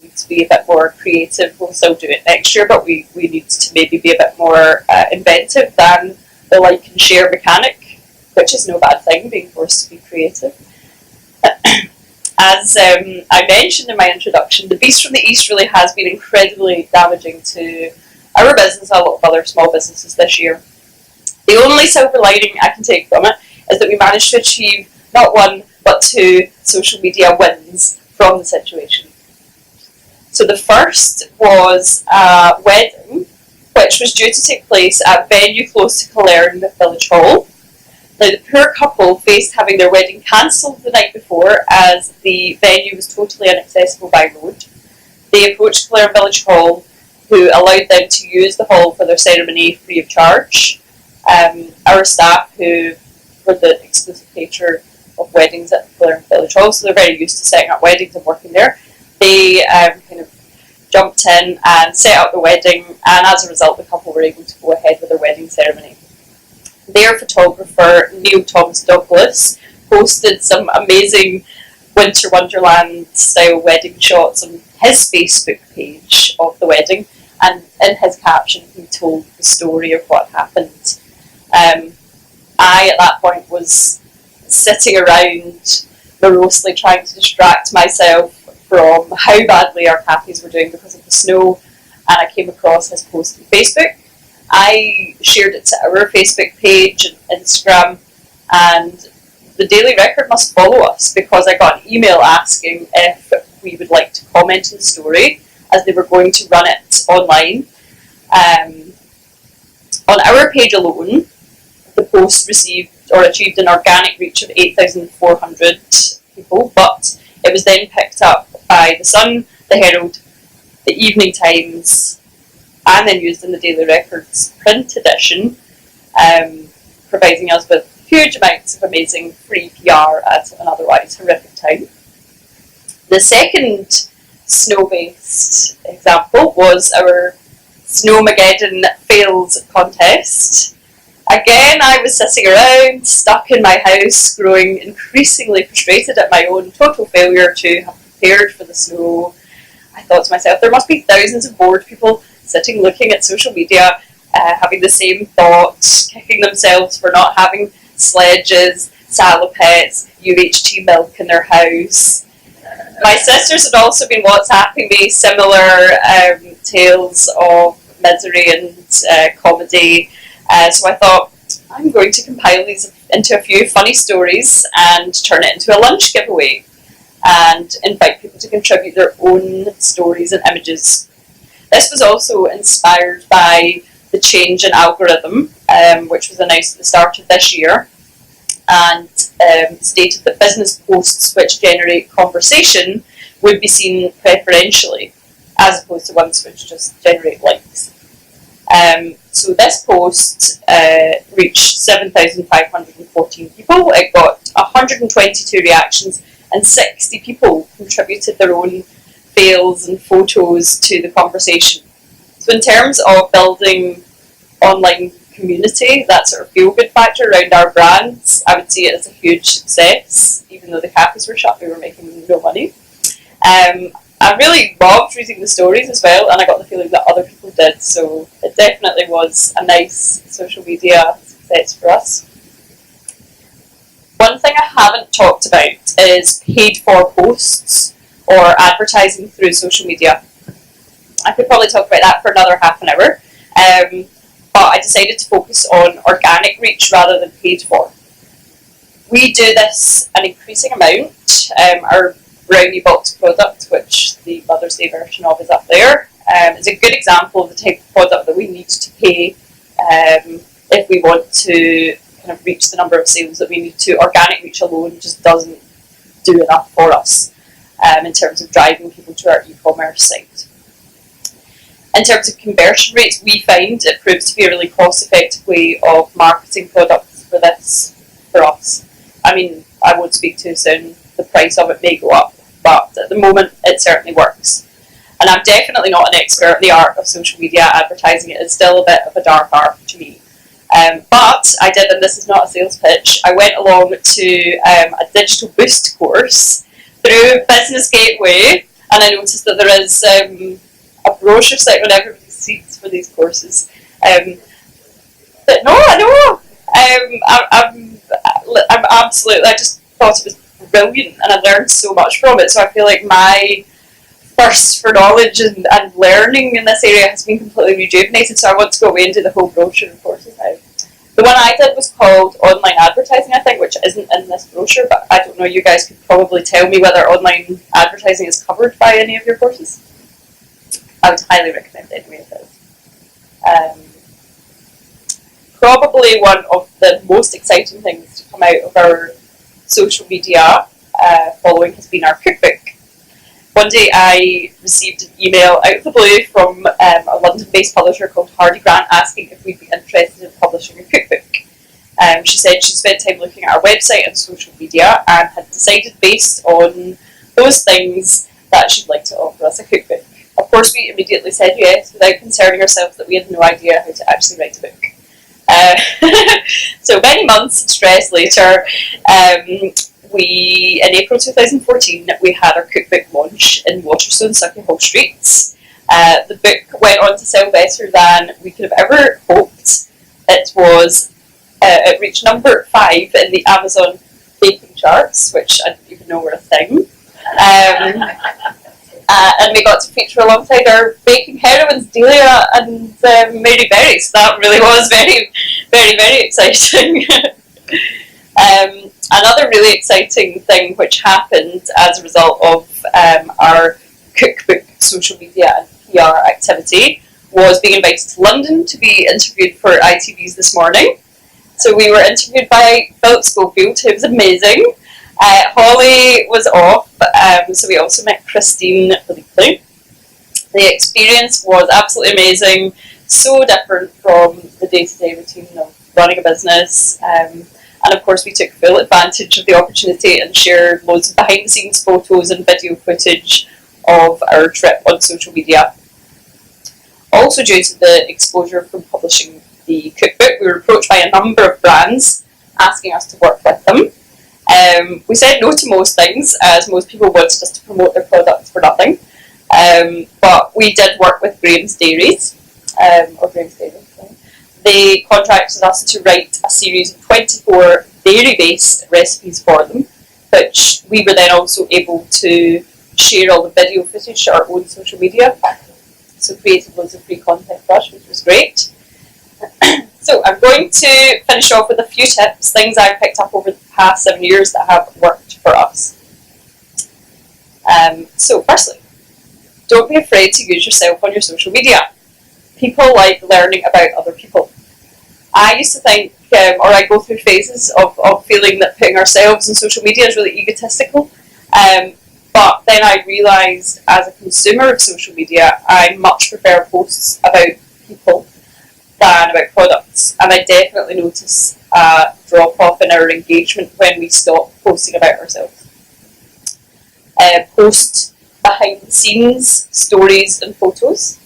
need to be a bit more creative. We'll still do it next year, but we need to maybe be a bit more inventive than the like and share mechanic, which is no bad thing, being forced to be creative. As I mentioned in my introduction, the beast from the east really has been incredibly damaging to our business and a lot of other small businesses this year. The only silver lining I can take from it is that we managed to achieve not one but two social media wins from the situation. So the first was a wedding which was due to take place at a venue close to Killearn Village Hall. Now, the poor couple faced having their wedding cancelled the night before as the venue was totally inaccessible by road. They approached Killearn Village Hall, who allowed them to use the hall for their ceremony free of charge. Our staff, who were the exclusive caterer of weddings at Killearn Village Hall, so they're very used to setting up weddings and working there, they kind of jumped in and set up the wedding, and as a result the couple were able to go ahead with their wedding ceremony. Their photographer, Neil Thomas Douglas, posted some amazing Winter Wonderland style wedding shots on his Facebook page of the wedding, and in his caption he told the story of what happened. I at that point was sitting around morosely trying to distract myself from how badly our cafes were doing because of the snow, and I came across his post on Facebook. I shared it to our Facebook page and Instagram, and the Daily Record must follow us because I got an email asking if we would like to comment on the story as they were going to run it online. On our page alone, the post received or achieved an organic reach of 8,400 people, but it was then picked up by The Sun, The Herald, The Evening Times, and then used in the Daily Record's print edition, providing us with huge amounts of amazing free PR at an otherwise horrific time. The second snow-based example was our Snowmageddon Fails contest. Again, I was sitting around, stuck in my house, growing increasingly frustrated at my own total failure to have prepared for the snow. I thought to myself, there must be thousands of bored people sitting looking at social media, having the same thoughts, kicking themselves for not having sledges, salopettes, UHT milk in their house. My sisters had also been WhatsApping me similar tales of misery and comedy, so I thought, I'm going to compile these into a few funny stories and turn it into a lunch giveaway and invite people to contribute their own stories and images. This was also inspired by the change in algorithm, which was announced at the start of this year, and stated that business posts which generate conversation would be seen preferentially, as opposed to ones which just generate likes. So this post reached 7,514 people. It got 122 reactions, and 60 people contributed their own fails and photos to the conversation. So in terms of building online community, that sort of feel-good factor around our brands, I would see it as a huge success. Even though the cafes were shut, we were making no money. I really loved reading the stories as well, and I got the feeling that other people did, so it definitely was a nice social media success for us. One thing I haven't talked about is paid for posts or advertising through social media. I could probably talk about that for another half an hour, but I decided to focus on organic reach rather than paid for. We do this an increasing amount. Our brownie box product, which the Mother's Day version of is up there, is a good example of the type of product that we need to pay if we want to kind of reach the number of sales that we need to. Organic reach alone just doesn't do enough for us in terms of driving people to our e-commerce site. In terms of conversion rates, we find it proves to be a really cost-effective way of marketing products for us. I mean, I won't speak too soon. The price of it may go up, but at the moment it certainly works. And I'm definitely not an expert in the art of social media advertising. It is still a bit of a dark art to me. But I did, and this is not a sales pitch, I went along to a digital boost course through Business Gateway, and I noticed that there is a brochure site on everybody's seats for these courses. But no, I know. I'm absolutely. I just thought it was brilliant, and I learned so much from it. So I feel like my thirst for knowledge and learning in this area has been completely rejuvenated. So I want to go away and do the whole brochure of courses now. The one I did was called Online Advertising, I think, which isn't in this brochure, but I don't know. You guys could probably tell me whether online advertising is covered by any of your courses. I would highly recommend it anyway if it is. Probably one of the most exciting things to come out of our social media following has been our cookbook. One day I received an email out of the blue from a London-based publisher called Hardy Grant asking if we'd be interested in publishing a cookbook. She said she spent time looking at our website and social media and had decided based on those things that she'd like to offer us a cookbook. Of course, we immediately said yes without concerning ourselves that we had no idea how to actually write a book. So many months of stress later, in April 2014, we had our cookbook launch in Waterstone, Sauchiehall Street. The book went on to sell better than we could have ever hoped. It reached number 5 in the Amazon baking charts, which I didn't even know were a thing. And we got to feature alongside our baking heroines, Delia and Mary Berry. So that really was very, very, very exciting. Another really exciting thing which happened as a result of our cookbook social media and PR activity was being invited to London to be interviewed for ITV's This Morning. So we were interviewed by Philip Schofield, who was amazing. Holly was off, so we also met Christine Philippe. The experience was absolutely amazing, so different from the day-to-day routine of running a business. And of course we took full advantage of the opportunity and shared loads of behind-the-scenes photos and video footage of our trip on social media. Also due to the exposure from publishing the cookbook, we were approached by a number of brands asking us to work with them. We said no to most things, as most people wanted us to promote their products for nothing. But we did work with Graham's Dairies, They contracted us to write a series of 24 dairy-based recipes for them, which we were then also able to share all the video footage to our own social media. So created loads of free content for us, which was great. So I'm going to finish off with a few tips, things I've picked up over the past 7 years that have worked for us. So firstly, don't be afraid to use yourself on your social media. People like learning about other people. I used to think, or I go through phases of feeling that putting ourselves on social media is really egotistical. But then I realised as a consumer of social media, I much prefer posts about people than about products. And I definitely notice a drop-off in our engagement when we stop posting about ourselves. Post behind-the-scenes stories and photos.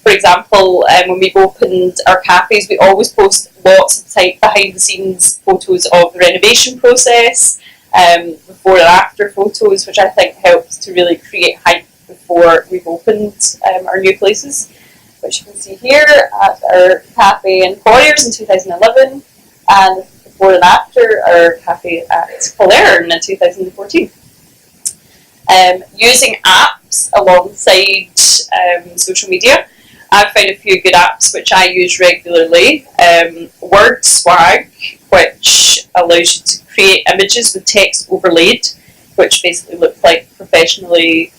For example, when we've opened our cafes, we always post lots of behind-the-scenes photos of the renovation process, before and after photos, which I think helps to really create hype before we've opened our new places, which you can see here at our cafe in Colliers in 2011, and before and after our cafe at Colerne in 2014. Using apps alongside social media, I've found a few good apps which I use regularly. Word Swag, which allows you to create images with text overlaid, which basically look like professionally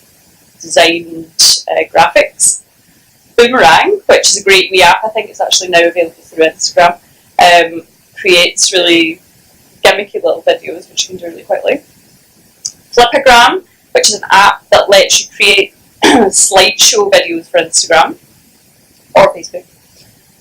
designed graphics. Boomerang, which is a great wee app, I think it's actually now available through Instagram, creates really gimmicky little videos which you can do really quickly. Flipagram, which is an app that lets you create slideshow videos for Instagram or Facebook.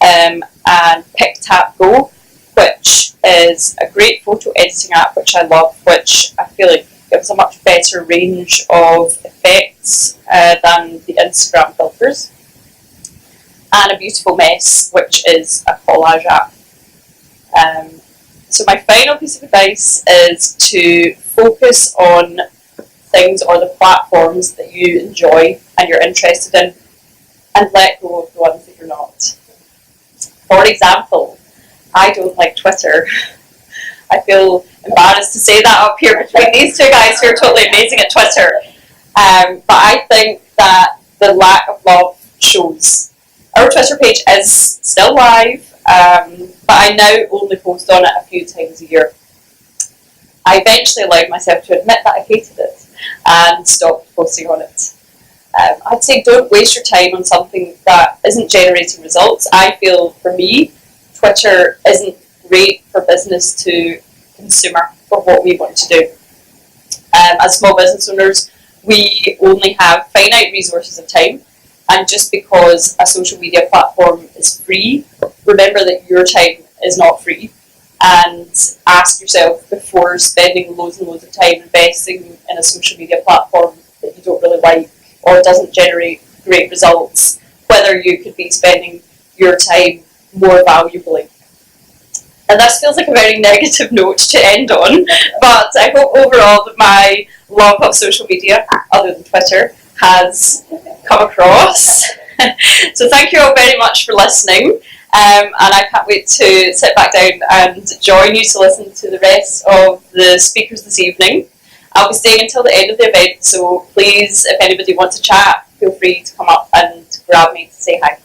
And PicTapGo, which is a great photo editing app which I love, which I feel like gives a much better range of effects than the Instagram filters. And A Beautiful Mess, which is a collage app. So my final piece of advice is to focus on things or the platforms that you enjoy and you're interested in, and let go of the ones that you're not. For example, I don't like Twitter. I feel embarrassed to say that up here between these two guys who are totally amazing at Twitter. But I think that the lack of love shows. Our Twitter page is still live, but I now only post on it a few times a year. I eventually allowed myself to admit that I hated it and stopped posting on it. I'd say don't waste your time on something that isn't generating results. I feel, for me, Twitter isn't great for business to consumer for what we want to do. As small business owners, we only have finite resources of time, and just because a social media platform is free, remember that your time is not free, and ask yourself before spending loads and loads of time investing in a social media platform that you don't really like or doesn't generate great results, whether you could be spending your time more valuably. And this feels like a very negative note to end on, but I hope overall that my love of social media, other than Twitter, has come across. So thank you all very much for listening, and I can't wait to sit back down and join you to listen to the rest of the speakers this evening. I'll be staying until the end of the event, so please, if anybody wants to chat, feel free to come up and grab me to say hi.